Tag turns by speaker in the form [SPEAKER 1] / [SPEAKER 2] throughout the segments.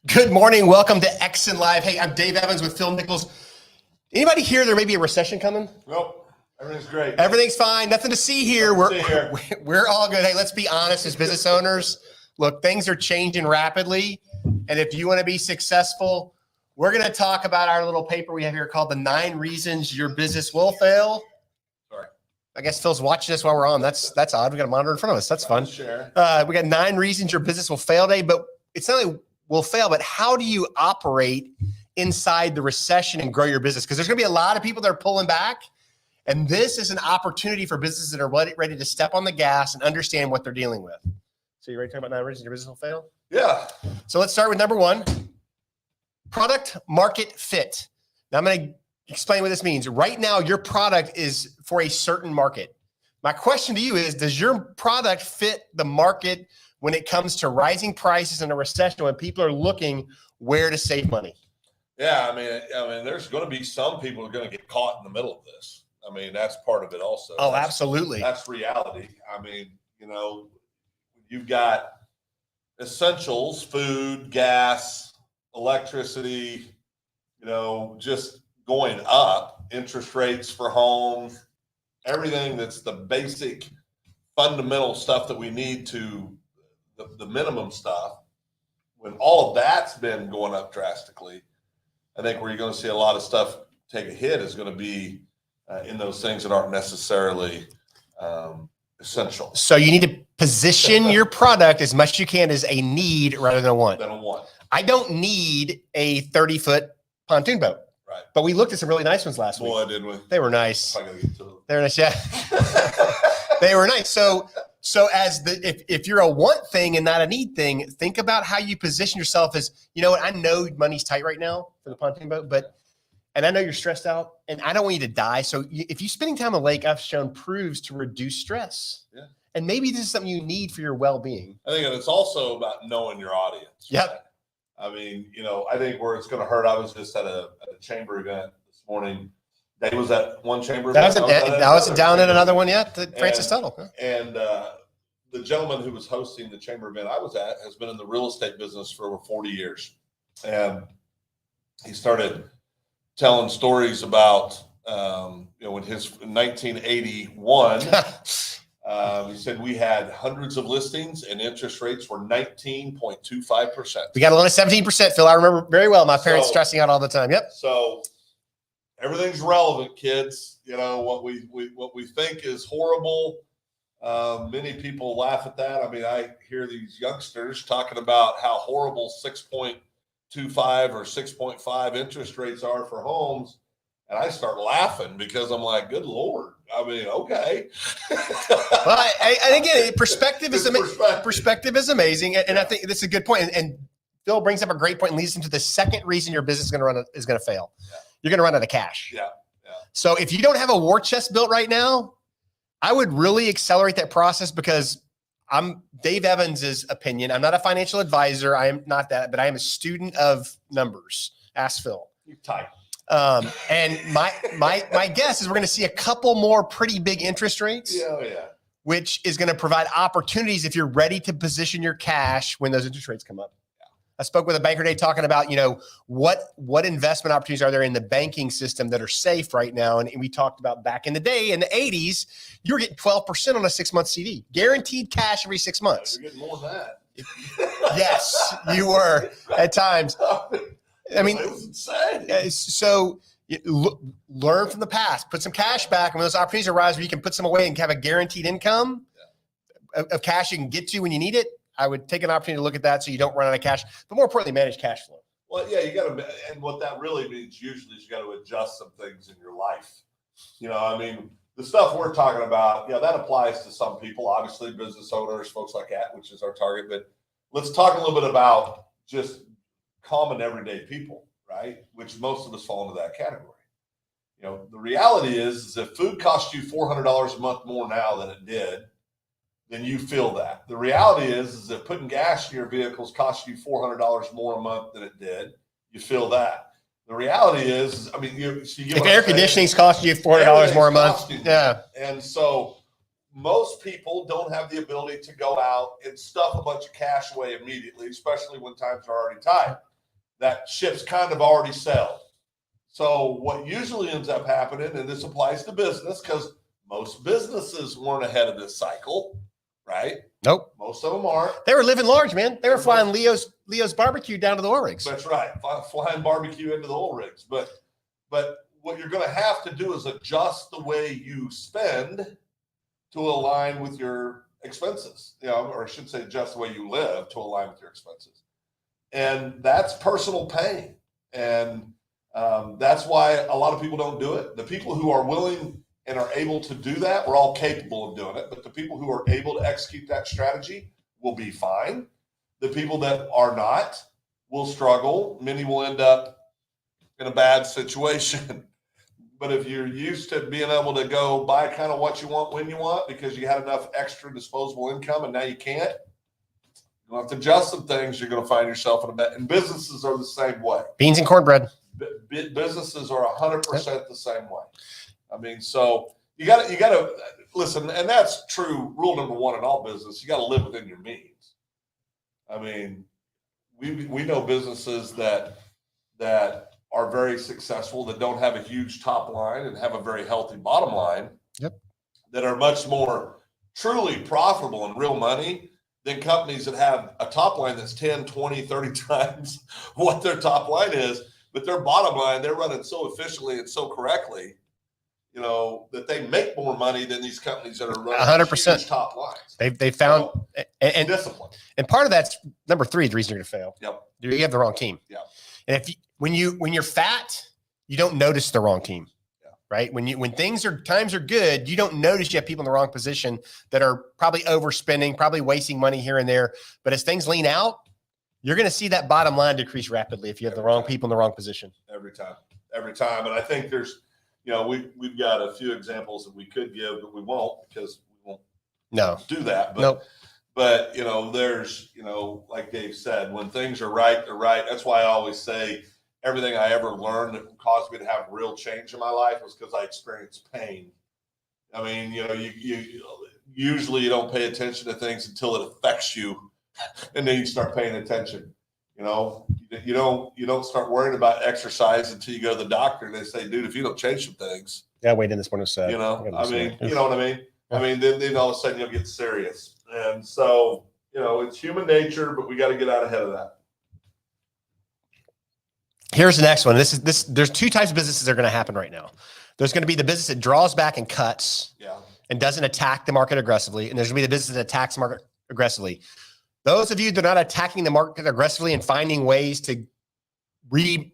[SPEAKER 1] Good morning. Welcome to EXSIN Live. Hey, I'm Dave Evans with Phil Nichols. Anybody here there may be a recession coming?
[SPEAKER 2] Nope. Everything's great.
[SPEAKER 1] Everything's fine. Nothing to see here. We're all good. Hey, let's be honest as business owners. Look, things are changing rapidly. And if you want to be successful, we're going to talk about our little paper we have here called the 9 Reasons Your Business Will Fail.
[SPEAKER 2] Sorry.
[SPEAKER 1] I guess Phil's watching us while we're on. That's odd. We got a monitor in front of us. That's fun.
[SPEAKER 2] Share.
[SPEAKER 1] We got 9 reasons your business will fail today, but it's not only will fail, but how do you operate inside the recession and grow your business? Because there's going to be a lot of people that are pulling back. And this is an opportunity for businesses that are ready to step on the gas and understand what they're dealing with. So you ready to talk about 9 reasons your business will fail?
[SPEAKER 2] Yeah.
[SPEAKER 1] So let's start with number 1, product market fit. Now I'm going to explain what this means. Right now, your product is for a certain market. My question to you is, does your product fit the market when it comes to rising prices in a recession, when people are looking where to save money?
[SPEAKER 2] Yeah. I mean, there's going to be some people who are going to get caught in the middle of this. I mean, that's part of it also.
[SPEAKER 1] Oh, absolutely.
[SPEAKER 2] That's reality. I mean, you've got essentials, food, gas, electricity, just going up, interest rates for homes, everything that's the basic fundamental stuff that we need to the minimum stuff. When all of that's been going up drastically, I think where you're going to see a lot of stuff take a hit is going to be in those things that aren't necessarily essential.
[SPEAKER 1] So you need to position your product as much as you can as a need rather than a want. I don't need a 30-foot pontoon boat.
[SPEAKER 2] Right.
[SPEAKER 1] But we looked at some really nice ones last week.
[SPEAKER 2] Boy, didn't we?
[SPEAKER 1] They were nice.
[SPEAKER 2] I gotta get to them.
[SPEAKER 1] They were nice, yeah. They were nice. So if you're a want thing and not a need thing, think about how you position yourself as, I know money's tight right now for the pontoon boat, and I know you're stressed out, and I don't want you to die. So if you're spending time on the lake, I've shown proves to reduce stress.
[SPEAKER 2] Yeah.
[SPEAKER 1] And maybe this is something you need for your well-being.
[SPEAKER 2] I think it's also about knowing your audience.
[SPEAKER 1] Yep.
[SPEAKER 2] Right? I mean, I think where it's going to hurt. I was just at a chamber event this morning. Dave was at one chamber event.
[SPEAKER 1] I was down at another one yet, Francis Tuttle.
[SPEAKER 2] And the gentleman who was hosting the chamber event I was at has been in the real estate business for over 40 years. And he started telling stories about, in 1981, he said we had hundreds of listings and interest rates were 19.25%.
[SPEAKER 1] We got a loan of 17%, Phil. I remember very well. My parents stressing out all the time. Yep.
[SPEAKER 2] So everything's relevant, kids. What we think is horrible. Many people laugh at that. I mean, I hear these youngsters talking about how horrible 6.25 or 6.5 interest rates are for homes. And I start laughing because I'm like, good Lord. I mean, okay.
[SPEAKER 1] Well, and again, perspective is amazing. And I think this is a good point. And Phil brings up a great point and leads into the second reason your business is going to fail. Yeah. You're going to run out of cash.
[SPEAKER 2] Yeah.
[SPEAKER 1] So if you don't have a war chest built right now, I would really accelerate that process, because I'm Dave Evans's opinion. I'm not a financial advisor. I am not that, but I am a student of numbers. Ask Phil.
[SPEAKER 2] You're tight.
[SPEAKER 1] And my guess is we're going to see a couple more pretty big interest rates.
[SPEAKER 2] Yeah.
[SPEAKER 1] Which is going to provide opportunities if you're ready to position your cash when those interest rates come up. Yeah. I spoke with a banker today talking about, what investment opportunities are there in the banking system that are safe right now. And we talked about back in the day, in the 80s, you were getting 12% on a 6-month CD, guaranteed cash every 6 months.
[SPEAKER 2] You're getting more than that.
[SPEAKER 1] Yes, you were at times. I mean,
[SPEAKER 2] it was insane.
[SPEAKER 1] So learn from the past, put some cash back, and when those opportunities arise where you can put some away and have a guaranteed income of cash you can get to when you need it, I would take an opportunity to look at that so you don't run out of cash, but more importantly, manage cash flow.
[SPEAKER 2] Well, yeah, you got to, and what that really means usually is you got to adjust some things in your life. The stuff we're talking about, that applies to some people, obviously business owners, folks like that, which is our target. But let's talk a little bit about just common everyday people, right? Which most of us fall into that category. The reality is if food costs you $400 a month more now than it did, then you feel that. The reality is that putting gas in your vehicles costs you $400 more a month than it did. You feel that. The reality is,
[SPEAKER 1] if air conditioning's costing you $400 more a month, yeah.
[SPEAKER 2] And so most people don't have the ability to go out and stuff a bunch of cash away immediately, especially when times are already tight. that ship's kind of already sailed. So what usually ends up happening, and this applies to business because most businesses weren't ahead of this cycle, right?
[SPEAKER 1] Nope.
[SPEAKER 2] Most of them aren't.
[SPEAKER 1] They were living large, man. They were flying Leo's barbecue down to the oil rigs.
[SPEAKER 2] That's right. Flying barbecue into the oil rigs. But what you're going to have to do is adjust the way you spend to align with your expenses, or I should say adjust the way you live to align with your expenses. And that's personal pain. And that's why a lot of people don't do it. The people who are willing and are able to do that, we're all capable of doing it. But the people who are able to execute that strategy will be fine. The people that are not will struggle. Many will end up in a bad situation. But if you're used to being able to go buy kind of what you want when you want because you had enough extra disposable income and now you can't, you'll have to adjust some things. You're going to find yourself in a bad. And businesses are the same way.
[SPEAKER 1] Beans and cornbread.
[SPEAKER 2] Businesses are 100% the same way. I mean, so you got to listen, and that's true. Rule number one in all business: you got to live within your means. I mean, we know businesses that are very successful, that don't have a huge top line and have a very healthy bottom line.
[SPEAKER 1] Yep. That
[SPEAKER 2] are much more truly profitable and real money than companies that have a top line that's 10, 20, 30 times what their top line is, but their bottom line, they're running so efficiently and so correctly, that they make more money than these companies that are running
[SPEAKER 1] 100%
[SPEAKER 2] huge top lines.
[SPEAKER 1] They found and
[SPEAKER 2] discipline.
[SPEAKER 1] And part of that's number 3, the reason you're going to fail.
[SPEAKER 2] Yep.
[SPEAKER 1] You have the wrong team.
[SPEAKER 2] Yeah.
[SPEAKER 1] And when you're fat, you don't notice the wrong team.
[SPEAKER 2] Yeah.
[SPEAKER 1] Right? When times are good, you don't notice you have people in the wrong position that are probably overspending, probably wasting money here and there. But as things lean out, you're going to see that bottom line decrease rapidly if you have the wrong people in the wrong position. Every time.
[SPEAKER 2] And I think there's, we've got a few examples that we could give, but we won't because we won't do that. But,
[SPEAKER 1] nope.
[SPEAKER 2] But, there's, like Dave said, when things are right, they're right. That's why I always say everything I ever learned that caused me to have real change in my life was because I experienced pain. I mean, you usually you don't pay attention to things until it affects you, and then you start paying attention. You don't start worrying about exercise until you go to the doctor and they say, dude, if you don't change some things.
[SPEAKER 1] Yeah, wait in this one was sad.
[SPEAKER 2] You know what I mean? I mean, then all of a sudden you'll get serious. And so, it's human nature, but we got to get out ahead of that.
[SPEAKER 1] Here's the next one. There's 2 types of businesses that are going to happen right now. There's going to be the business that draws back and cuts and doesn't attack the market aggressively. And there's going to be the business that attacks the market aggressively. Those of you that are not attacking the market aggressively and finding ways to reimagine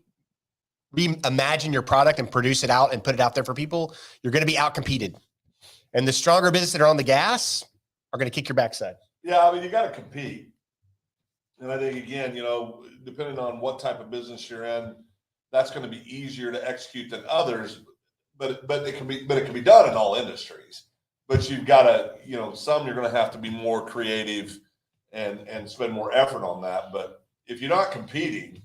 [SPEAKER 1] your product and produce it out and put it out there for people, you're going to be outcompeted. And the stronger businesses that are on the gas are going to kick your backside.
[SPEAKER 2] Yeah, I mean, you got to compete. And I think, again, depending on what type of business you're in, that's going to be easier to execute than others. But it can be done in all industries. But you've got to, some you're going to have to be more creative and spend more effort on that. But if you're not competing,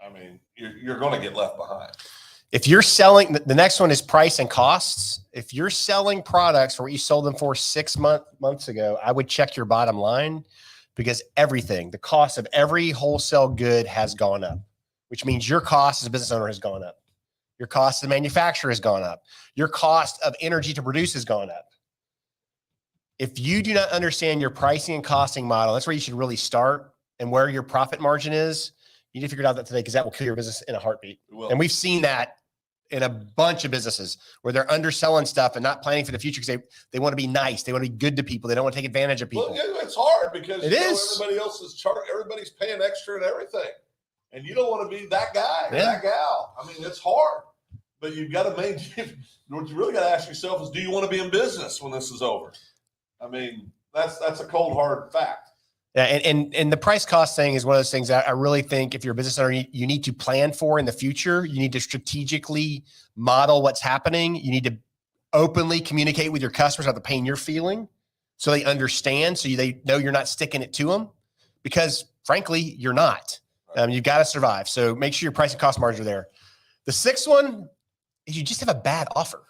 [SPEAKER 2] I mean, you're going to get left behind.
[SPEAKER 1] If you're selling, the next one is price and costs. If you're selling products for what you sold them for 6 months ago, I would check your bottom line, because the cost of every wholesale good has gone up, which means your cost as a business owner has gone up. Your cost as a manufacturer has gone up. Your cost of energy to produce has gone up. If you do not understand your pricing and costing model, that's where you should really start, and where your profit margin is. You need to figure out that today, because that will kill your business in a heartbeat. And we've seen that in a bunch of businesses where they're underselling stuff and not planning for the future because they want to be nice. They want to be good to people. They don't want to take advantage of people.
[SPEAKER 2] Well, yeah, it's hard because
[SPEAKER 1] everybody
[SPEAKER 2] else is everybody's paying extra and everything. And you don't want to be that guy or that gal. I mean, it's hard. But you've got to maintain. What you really got to ask yourself is, do you want to be in business when this is over? I mean, that's a cold, hard fact.
[SPEAKER 1] Yeah, and the price cost thing is one of those things that I really think if you're a business owner, you need to plan for in the future. You need to strategically model what's happening. You need to openly communicate with your customers about the pain you're feeling, so they understand, so they know you're not sticking it to them, because frankly, you're not. You've got to survive. So make sure your price and cost margins are there. The 6th one is you just have a bad offer.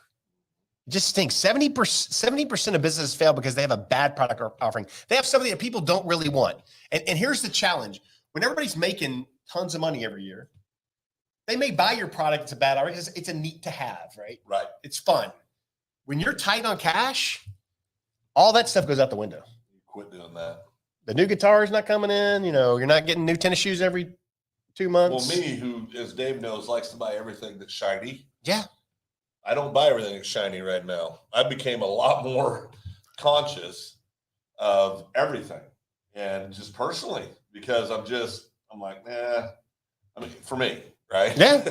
[SPEAKER 1] Just think 70% of businesses fail because they have a bad product offering. They have something that people don't really want. And here's the challenge. When everybody's making tons of money every year. They may buy your product. It's a bad argument. It's a neat to have, right?
[SPEAKER 2] Right.
[SPEAKER 1] It's fun. When you're tight on cash, all that stuff goes out the window.
[SPEAKER 2] Quit doing that.
[SPEAKER 1] The new guitar is not coming in. You're not getting new tennis shoes every 2 months.
[SPEAKER 2] Well, me, who, as Dave knows, likes to buy everything that's shiny.
[SPEAKER 1] Yeah.
[SPEAKER 2] I don't buy everything that's shiny right now. I became a lot more conscious of everything, and just personally, because I'm like, nah. I mean, for me, right?
[SPEAKER 1] Yeah.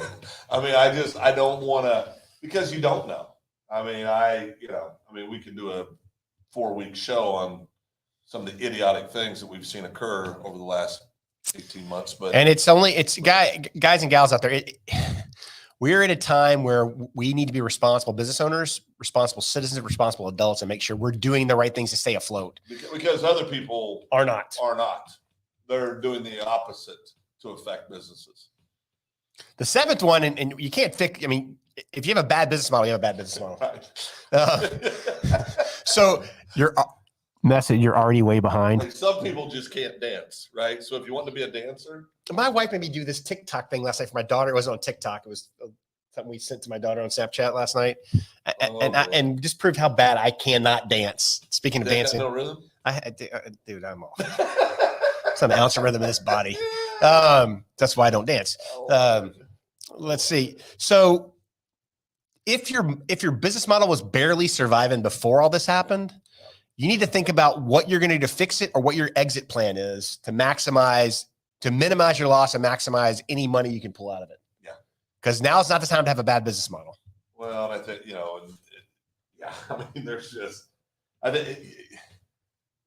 [SPEAKER 2] I mean, I don't want to, because you don't know. I mean, we could do a 4-week show on some of the idiotic things that we've seen occur over the last 18 months. And
[SPEAKER 1] it's guys and gals out there. We're at a time where we need to be responsible business owners, responsible citizens, responsible adults, and make sure we're doing the right things to stay afloat.
[SPEAKER 2] Because other people
[SPEAKER 1] are not.
[SPEAKER 2] They're doing the opposite to affect businesses.
[SPEAKER 1] The seventh one, and you can't fix. I mean, if you have a bad business model, you have a bad business model.
[SPEAKER 2] Right.
[SPEAKER 1] So you're already way behind.
[SPEAKER 2] Like, some people just can't dance, right? So if you want to be a dancer,
[SPEAKER 1] my wife made me do this TikTok thing last night for my daughter. It wasn't on TikTok. It was something we sent to my daughter on Snapchat last night, and just proved how bad I cannot dance. Speaking of dancing,
[SPEAKER 2] no rhythm.
[SPEAKER 1] Dude, I'm off. Some ounce of rhythm in this body. That's why I don't dance. Let's see. So if your business model was barely surviving before all this happened, you need to think about what you're going to do to fix it, or what your exit plan is to minimize your loss and maximize any money you can pull out of it.
[SPEAKER 2] Yeah.
[SPEAKER 1] Because now it's not the time to have a bad business model.
[SPEAKER 2] Well, I think, I mean, I think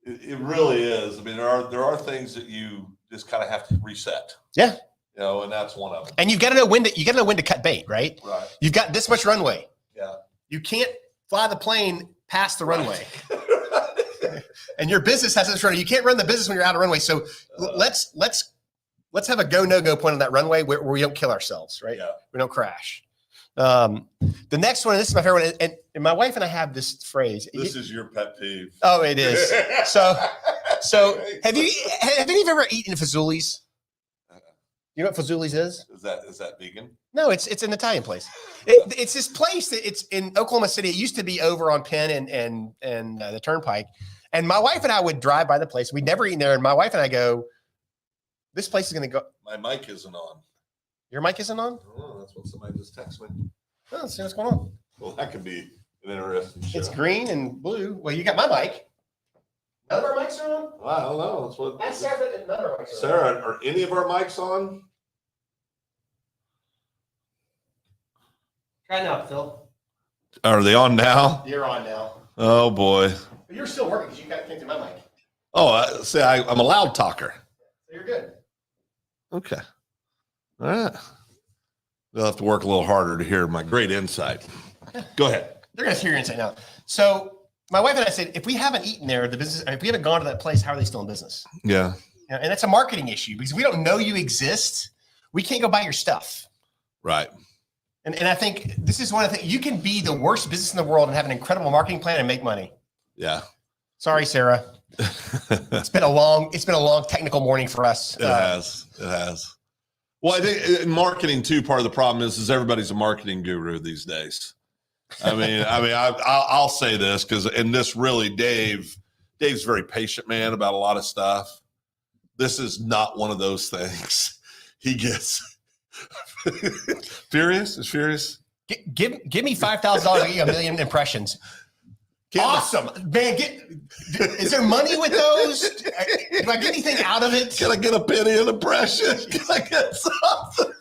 [SPEAKER 2] it really is. I mean, there are things that you just kind of have to reset.
[SPEAKER 1] Yeah.
[SPEAKER 2] And that's one of them.
[SPEAKER 1] And you got to know when to cut bait, right?
[SPEAKER 2] Right.
[SPEAKER 1] You've got this much runway.
[SPEAKER 2] Yeah.
[SPEAKER 1] You can't fly the plane past the runway. And your business has this runway. You can't run the business when you're out of runway. So let's have a no-go point on that runway where we don't kill ourselves, right?
[SPEAKER 2] Yeah.
[SPEAKER 1] We don't crash. The next one, and this is my favorite one, and my wife and I have this phrase.
[SPEAKER 2] This is your pet peeve.
[SPEAKER 1] Oh, it is. So have any of you ever eaten Fazoli's? You know what Fazoli's is?
[SPEAKER 2] Is that vegan?
[SPEAKER 1] No, it's an Italian place. It's this place that it's in Oklahoma City. It used to be over on Penn and the Turnpike. And my wife and I would drive by the place. We'd never eaten there. And my wife and I go, this place is going to go.
[SPEAKER 2] My mic isn't on.
[SPEAKER 1] Your mic isn't on?
[SPEAKER 2] Oh, that's what somebody just texted me.
[SPEAKER 1] Oh, let's see what's going on.
[SPEAKER 2] Well, that could be an interesting show.
[SPEAKER 1] It's green and blue. Well, you got my mic. None of our mics are on?
[SPEAKER 2] Well, I don't know. That's what.
[SPEAKER 1] Ask Sarah that none of our mics are on.
[SPEAKER 2] Sarah, are any of our mics on?
[SPEAKER 1] Try now, Phil.
[SPEAKER 2] Are they on now?
[SPEAKER 1] You're on now.
[SPEAKER 2] Oh, boy.
[SPEAKER 1] But you're still working because you got connected to my mic.
[SPEAKER 2] Oh, I'm a loud talker.
[SPEAKER 1] So you're good.
[SPEAKER 2] Okay. All right. They'll have to work a little harder to hear my great insight. Go ahead.
[SPEAKER 1] They're going to hear your insight now. So my wife and I said, if we haven't eaten there, if we haven't gone to that place, how are they still in business?
[SPEAKER 2] Yeah.
[SPEAKER 1] And that's a marketing issue because we don't know you exist. We can't go buy your stuff.
[SPEAKER 2] Right.
[SPEAKER 1] And I think this is one of the things. You can be the worst business in the world and have an incredible marketing plan and make money.
[SPEAKER 2] Yeah.
[SPEAKER 1] Sorry, Sarah. It's been a long technical morning for us.
[SPEAKER 2] It has. Well, I think in marketing too, part of the problem is everybody's a marketing guru these days. I'll say this because this really, Dave's very patient man about a lot of stuff. This is not one of those things. He gets furious. Is furious?
[SPEAKER 1] Give me $5,000 to get you 1 million impressions. Awesome, man! Is there money with those? Do I get anything out of it?
[SPEAKER 2] Can I get a penny an impression? Can I get something?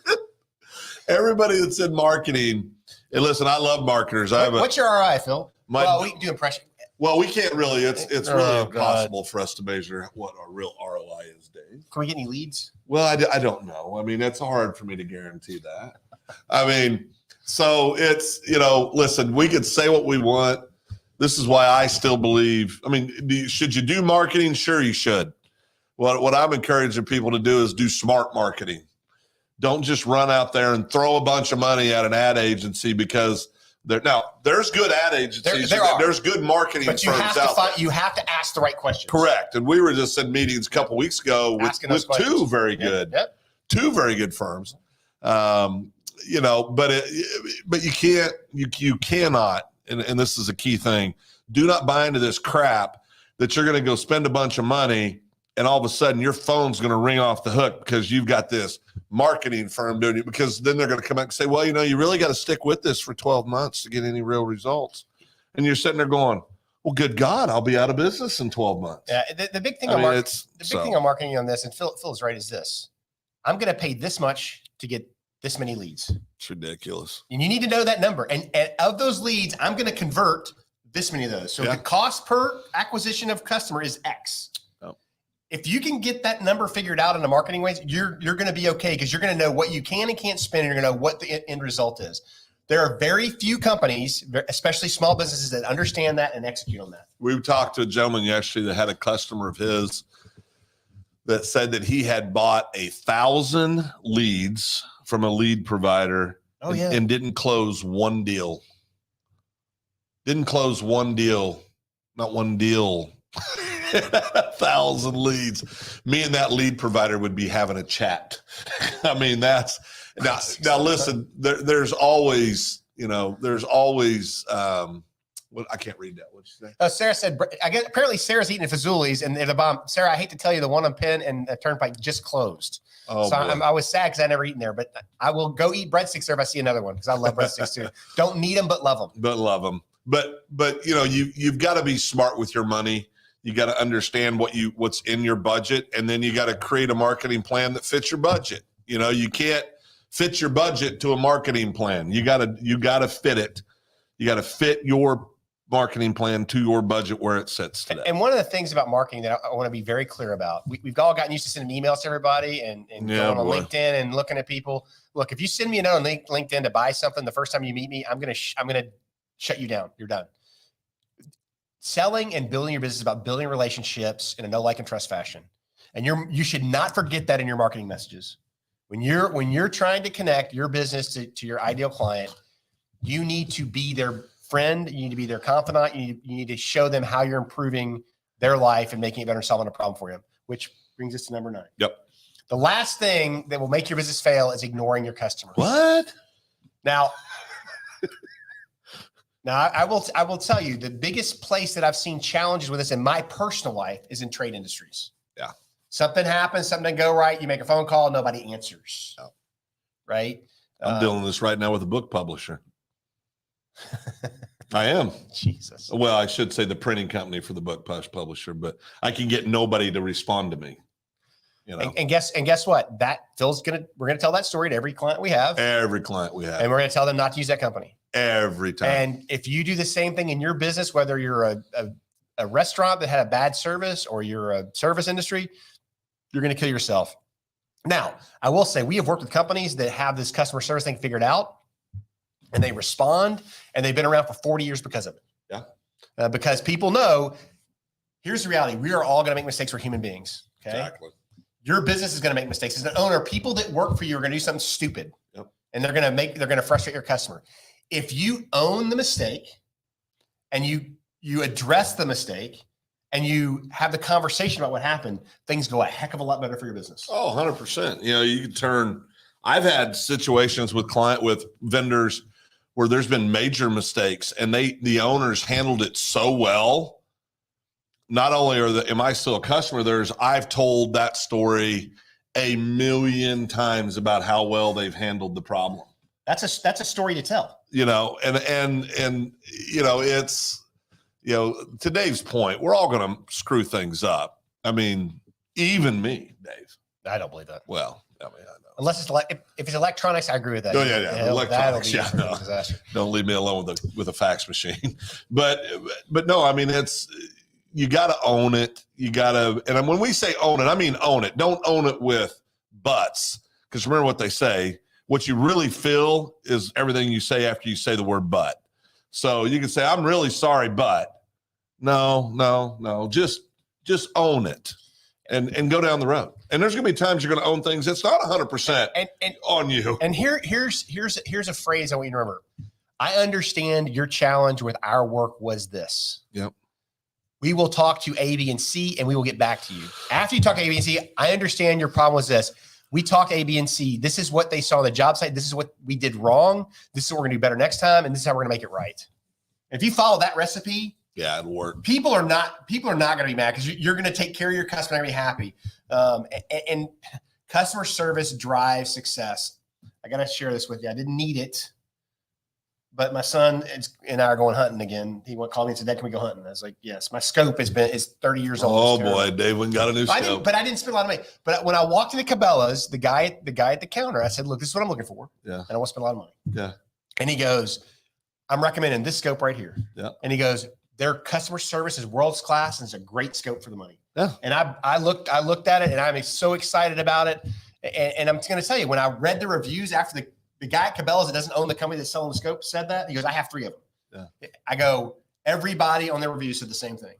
[SPEAKER 2] Everybody that's in marketing, and listen, I love marketers.
[SPEAKER 1] What's your ROI, Phil? Well, we can do impression.
[SPEAKER 2] Well, we can't really. It's really impossible for us to measure what our real ROI is, Dave.
[SPEAKER 1] Can we get any leads?
[SPEAKER 2] Well, I don't know. I mean, it's hard for me to guarantee that. I mean, so it's, listen, we could say what we want. This is why I still believe, should you do marketing? Sure, you should. What I'm encouraging people to do is do smart marketing. Don't just run out there and throw a bunch of money at an ad agency because there's good ad agencies. There's good marketing firms out there.
[SPEAKER 1] You have to ask the right questions.
[SPEAKER 2] Correct. And we were just in meetings a couple weeks ago with two very good. two very good firms. You know, but you cannot, and this is a key thing. Do not buy into this crap that you're going to go spend a bunch of money and all of a sudden your phone's going to ring off the hook because you've got this marketing firm doing it, because then they're going to come back and say, well, you know, you really got to stick with this for 12 months to get any real results. And you're sitting there going, well, good God, I'll be out of business in 12 months.
[SPEAKER 1] Yeah. The big thing thing on marketing on this, and Phil's right, is this: I'm going to pay this much to get this many leads.
[SPEAKER 2] It's ridiculous.
[SPEAKER 1] And you need to know that number. And of those leads, I'm going to convert this many of those. So the cost per acquisition of customer is X. Oh. If you can get that number figured out in the marketing ways, you're going to be okay, because you're going to know what you can and can't spend, and you're going to know what the end result is. There are very few companies, especially small businesses, that understand that and execute on that.
[SPEAKER 2] We talked to a gentleman yesterday that had a customer of his that said that he had bought 1,000 leads from a lead provider and didn't close one deal. Didn't close one deal, not one deal. 1,000 leads. Me and that lead provider would be having a chat. I mean, that's now listen, there's always, what, I can't read that. What'd you say?
[SPEAKER 1] Sarah said, apparently Sarah's eating Fazoli's, and the bomb. Sarah, I hate to tell you, the one on Penn and Turnpike just closed. Oh, so I was sad because I never eaten there, but I will go eat breadsticks there if I see another one, because I love breadsticks too. Don't need them, but love them.
[SPEAKER 2] But you know, you've got to be smart with your money. You got to understand what's in your budget, and then you got to create a marketing plan that fits your budget. You know, you can't fit your budget to a marketing plan. You got to fit it. You got to fit your marketing plan to your budget where it sits today.
[SPEAKER 1] And one of the things about marketing that I want to be very clear about, we've all gotten used to sending emails to everybody and going on LinkedIn and looking at people. Look, if you send me a note on LinkedIn to buy something the first time you meet me, I'm gonna shut you down. You're done. Selling and building your business is about building relationships in a know, like, and trust fashion. And you should not forget that in your marketing messages. When you're trying to connect your business to your ideal client, you need to be their friend. You need to be their confidant. You need to show them how you're improving their life and making it better, solving a problem for them, which brings us to number 9.
[SPEAKER 2] Yep.
[SPEAKER 1] The last thing that will make your business fail is ignoring your customers.
[SPEAKER 2] What?
[SPEAKER 1] Now, I will tell you, the biggest place that I've seen challenges with this in my personal life is in trade industries.
[SPEAKER 2] Yeah.
[SPEAKER 1] Something happens, something doesn't go right. You make a phone call, nobody answers. Oh. Right.
[SPEAKER 2] I'm dealing with this right now with a book publisher. I am.
[SPEAKER 1] Jesus.
[SPEAKER 2] Well, I should say the printing company for the book publisher, but I can get nobody to respond to me. You know.
[SPEAKER 1] And guess what? We're gonna tell that story to every client we have.
[SPEAKER 2] Every client we have.
[SPEAKER 1] And we're gonna tell them not to use that company.
[SPEAKER 2] Every time.
[SPEAKER 1] And if you do the same thing in your business, whether you're a restaurant that had a bad service or you're a service industry, you're gonna kill yourself. Now, I will say we have worked with companies that have this customer service thing figured out, and they respond, and they've been around for 40 years because of it.
[SPEAKER 2] Yeah.
[SPEAKER 1] Because people know, here's the reality. We are all going to make mistakes. We're human beings. Okay.
[SPEAKER 2] Exactly.
[SPEAKER 1] Your business is going to make mistakes. As an owner, people that work for you are going to do something stupid.
[SPEAKER 2] Yep.
[SPEAKER 1] And they're going to frustrate your customer. If you own the mistake and you address the mistake and you have the conversation about what happened, things go a heck of a lot better for your business.
[SPEAKER 2] Oh, 100%. You know, I've had situations with vendors where there's been major mistakes, and the owners handled it so well. Not only am I still a customer, I've told that story 1,000,000 times about how well they've handled the problem.
[SPEAKER 1] That's a story to tell.
[SPEAKER 2] You know, and you know, it's, you know, to Dave's point, we're all going to screw things up. I mean, even me, Dave.
[SPEAKER 1] I don't believe that.
[SPEAKER 2] Well, I mean, I know.
[SPEAKER 1] Unless it's if it's electronics, I agree with that.
[SPEAKER 2] Oh yeah. Electronics, no.
[SPEAKER 1] Disaster.
[SPEAKER 2] Don't leave me alone with a fax machine. But no, I mean, you got to own it. You got to, and when we say own it, I mean own it. Don't own it with buts, because remember what they say. What you really feel is everything you say after you say the word but. So you can say, "I'm really sorry, but." No. Just own it. And go down the road. And there's going to be times you're going to own things that's not 100% on you.
[SPEAKER 1] And here's a phrase I want you to remember. I understand your challenge with our work was this.
[SPEAKER 2] Yep.
[SPEAKER 1] We will talk to A, B, and C, and we will get back to you. After you talk to A, B, and C, I understand your problem was this. We talked A, B, and C. This is what they saw on the job site. This is what we did wrong. This is what we're gonna do better next time. And this is how we're gonna make it right. If you follow that recipe,
[SPEAKER 2] yeah, it'll work.
[SPEAKER 1] People are not gonna be mad because you're gonna take care of your customer and be happy. And customer service drives success. I gotta share this with you. I didn't need it, but my son and I are going hunting again. He called me and said, "Dad, can we go hunting?" I was like, "Yes." My scope is 30 years old.
[SPEAKER 2] Oh boy, Dave went got a new scope.
[SPEAKER 1] But I didn't spend a lot of money. But when I walked into Cabela's, the guy at the counter, I said, "Look, this is what I'm looking for.
[SPEAKER 2] Yeah.
[SPEAKER 1] I don't want to spend a lot of money."
[SPEAKER 2] Yeah.
[SPEAKER 1] And he goes, "I'm recommending this scope right here."
[SPEAKER 2] Yeah.
[SPEAKER 1] And he goes, "Their customer service is world class and it's a great scope for the money."
[SPEAKER 2] Yeah.
[SPEAKER 1] And I looked at it and I'm so excited about it. And I'm going to tell you, when I read the reviews after the guy at Cabela's that doesn't own the company that's selling the scope said that, he goes, "I have 3 of them." Yeah. I go, everybody on their reviews said the same thing.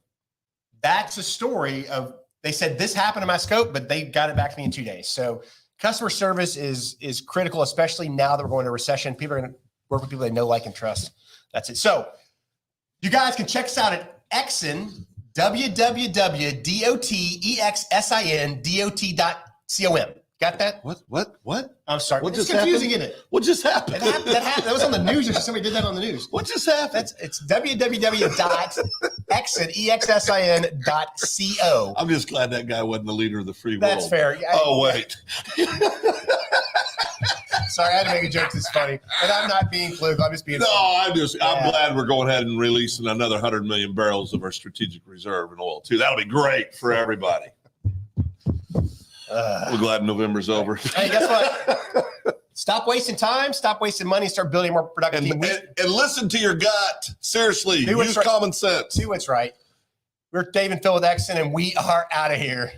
[SPEAKER 1] That's a story of, they said this happened to my scope, but they got it back to me in 2 days. So customer service is critical, especially now that we're going to recession. People are going to work with people they know, like, and trust. That's it. So you guys can check us out at EXSIN, www.exsin.com. Got that?
[SPEAKER 2] What?
[SPEAKER 1] I'm sorry.
[SPEAKER 2] What
[SPEAKER 1] It's
[SPEAKER 2] just
[SPEAKER 1] confusing,
[SPEAKER 2] happened?
[SPEAKER 1] isn't it?
[SPEAKER 2] What just happened?
[SPEAKER 1] That was on the news. Or somebody did that on the news.
[SPEAKER 2] What just happened?
[SPEAKER 1] It's www.exsin.co.
[SPEAKER 2] I'm just glad that guy wasn't the leader of the free world.
[SPEAKER 1] That's fair.
[SPEAKER 2] Oh, wait.
[SPEAKER 1] Sorry, I had to make a joke that's funny. And I'm not being political. I'm just being
[SPEAKER 2] I'm glad we're going ahead and releasing another 100 million barrels of our strategic reserve in oil, too. That'll be great for everybody. We're glad November's over.
[SPEAKER 1] Hey, guess what? Stop wasting time. Stop wasting money. Start building a more productive team.
[SPEAKER 2] And listen to your gut. Seriously, use
[SPEAKER 1] right.
[SPEAKER 2] common sense.
[SPEAKER 1] Do what's right. We're Dave and Phil with EXSIN, and we are out of here.